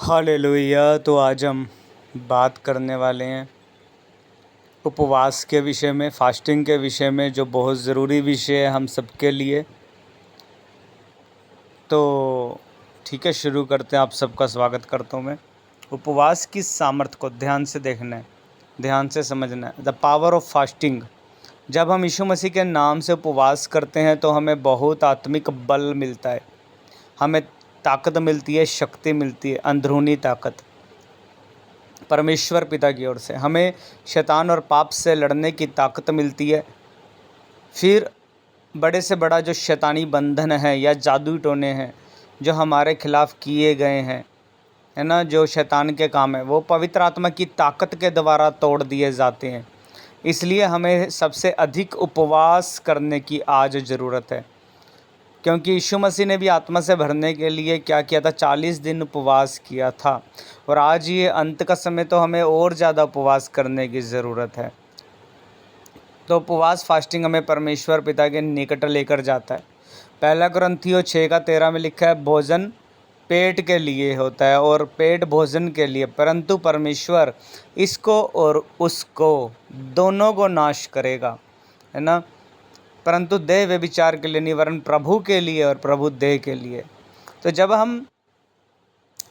Hallelujah. तो आज हम बात करने वाले हैं उपवास के विषय में, फास्टिंग के विषय में, जो बहुत ज़रूरी विषय है हम सबके लिए। तो ठीक है, शुरू करते हैं। आप सबका स्वागत करता हूँ मैं। उपवास की सामर्थ्य को ध्यान से देखना है, ध्यान से समझना है। The power of fasting. जब हम यीशु मसीह के नाम से उपवास करते हैं तो हमें बहुत आत्मिक बल मिलता है, हमें ताकत मिलती है, शक्ति मिलती है, अंदरूनी ताकत परमेश्वर पिता की ओर से। हमें शैतान और पाप से लड़ने की ताकत मिलती है। फिर बड़े से बड़ा जो शैतानी बंधन है या जादू टोने हैं जो हमारे खिलाफ़ किए गए हैं, है ना, जो शैतान के काम है, वो पवित्र आत्मा की ताकत के द्वारा तोड़ दिए जाते हैं। इसलिए हमें सबसे अधिक उपवास करने की आज ज़रूरत है, क्योंकि यीशु मसीह ने भी आत्मा से भरने के लिए क्या किया था? 40 दिन उपवास किया था। और आज ये अंत का समय, तो हमें और ज़्यादा उपवास करने की ज़रूरत है। तो उपवास फास्टिंग हमें परमेश्वर पिता के निकट लेकर जाता है। पहला कुरिन्थियों 6:13 में लिखा है, भोजन पेट के लिए होता है और पेट भोजन के लिए, परंतु परमेश्वर इसको और उसको दोनों को नाश करेगा, है ना। परंतु देह व्यभिचार के लिए नहीं, वरन प्रभु के लिए और प्रभु देह के लिए। तो जब हम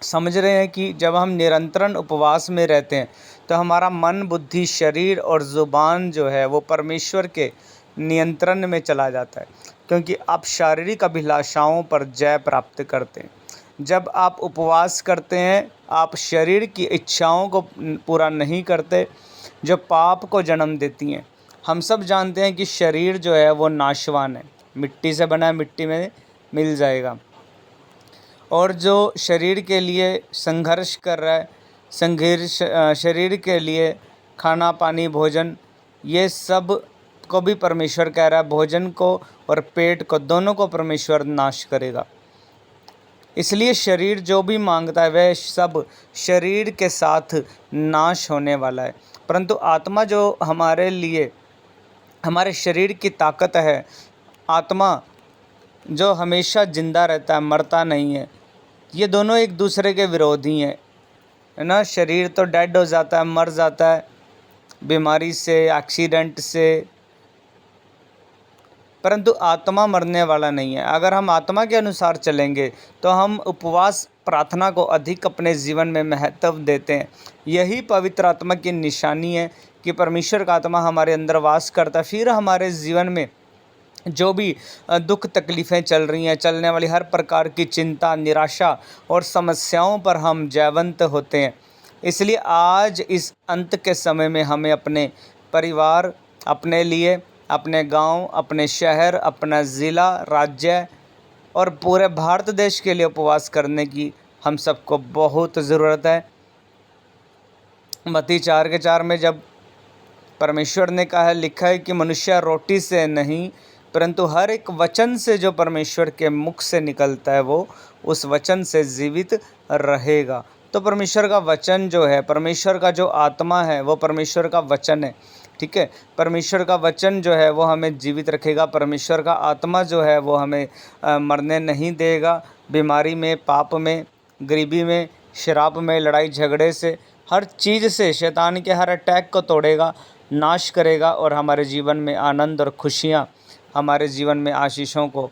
समझ रहे हैं कि जब हम निरंतर उपवास में रहते हैं तो हमारा मन, बुद्धि, शरीर और ज़ुबान जो है वो परमेश्वर के नियंत्रण में चला जाता है, क्योंकि आप शारीरिक अभिलाषाओं पर जय प्राप्त करते हैं। जब आप उपवास करते हैं, आप शरीर की इच्छाओं को पूरा नहीं करते जो पाप को जन्म देती हैं। हम सब जानते हैं कि शरीर जो है वो नाशवान है, मिट्टी से बना है, मिट्टी में मिल जाएगा। और जो शरीर के लिए संघर्ष कर रहा है, संघर्ष शरीर के लिए खाना, पानी, भोजन, ये सब को भी परमेश्वर कह रहा है, भोजन को और पेट को, दोनों को परमेश्वर नाश करेगा। इसलिए शरीर जो भी मांगता है वह सब शरीर के साथ नाश होने वाला है, परंतु आत्मा जो हमारे लिए, हमारे शरीर की ताकत है, आत्मा जो हमेशा जिंदा रहता है, मरता नहीं है, ये दोनों एक दूसरे के विरोधी हैं, है ना। शरीर तो डेड हो जाता है, मर जाता है बीमारी से, एक्सीडेंट से, परंतु आत्मा मरने वाला नहीं है। अगर हम आत्मा के अनुसार चलेंगे तो हम उपवास प्रार्थना को अधिक अपने जीवन में महत्व देते हैं। यही पवित्र आत्मा की निशानी है कि परमेश्वर का आत्मा हमारे अंदर वास करता है। फिर हमारे जीवन में जो भी दुख तकलीफ़ें चल रही हैं, चलने वाली हर प्रकार की चिंता, निराशा और समस्याओं पर हम जयवंत होते हैं। इसलिए आज इस अंत के समय में हमें अपने परिवार, अपने लिए, अपने गांव, अपने शहर, अपना ज़िला, राज्य और पूरे भारत देश के लिए उपवास करने की हम सबको बहुत ज़रूरत है। मत्ती 4:4 में जब परमेश्वर ने कहा है, लिखा है कि मनुष्य रोटी से नहीं परंतु हर एक वचन से जो परमेश्वर के मुख से निकलता है वो उस वचन से जीवित रहेगा। तो परमेश्वर का वचन जो है, परमेश्वर का जो आत्मा है वो परमेश्वर का वचन है, ठीक है। परमेश्वर का वचन जो है वो हमें जीवित रखेगा। परमेश्वर का आत्मा जो है वो हमें मरने नहीं देगा। बीमारी में, पाप में, गरीबी में, शराब में, लड़ाई झगड़े से, हर चीज़ से, शैतान के हर अटैक को तोड़ेगा, नाश करेगा और हमारे जीवन में आनंद और खुशियाँ, हमारे जीवन में आशीषों को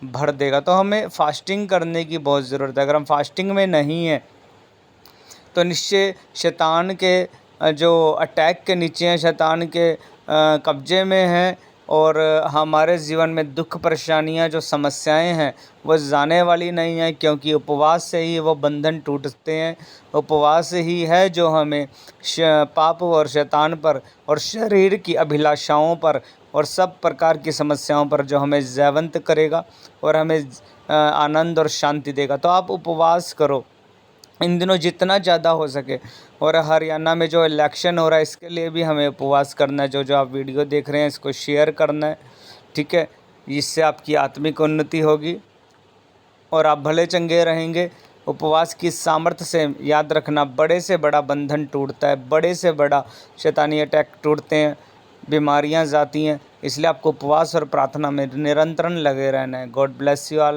भर देगा। तो हमें फास्टिंग करने की बहुत ज़रूरत है। अगर हम फास्टिंग में नहीं हैं तो निश्चय शैतान के जो अटैक के नीचे हैं, शैतान के कब्जे में हैं और हमारे जीवन में दुख, परेशानियां, जो समस्याएं हैं वो जाने वाली नहीं हैं, क्योंकि उपवास से ही वो बंधन टूटते हैं। उपवास ही है जो हमें पाप और शैतान पर और शरीर की अभिलाषाओं पर और सब प्रकार की समस्याओं पर जो हमें जयवंत करेगा और हमें आनंद और शांति देगा। तो आप उपवास करो इन दिनों जितना ज़्यादा हो सके। और हरियाणा में जो इलेक्शन हो रहा है इसके लिए भी हमें उपवास करना है। जो आप वीडियो देख रहे हैं इसको शेयर करना है, ठीक है। इससे आपकी आत्मिक उन्नति होगी और आप भले चंगे रहेंगे। उपवास की सामर्थ्य से याद रखना, बड़े से बड़ा बंधन टूटता है, बड़े से बड़ा शैतानी अटैक टूटते हैं, बीमारियां जाती हैं। इसलिए आपको उपवास और प्रार्थना में निरंतर लगे रहना है। God bless you all.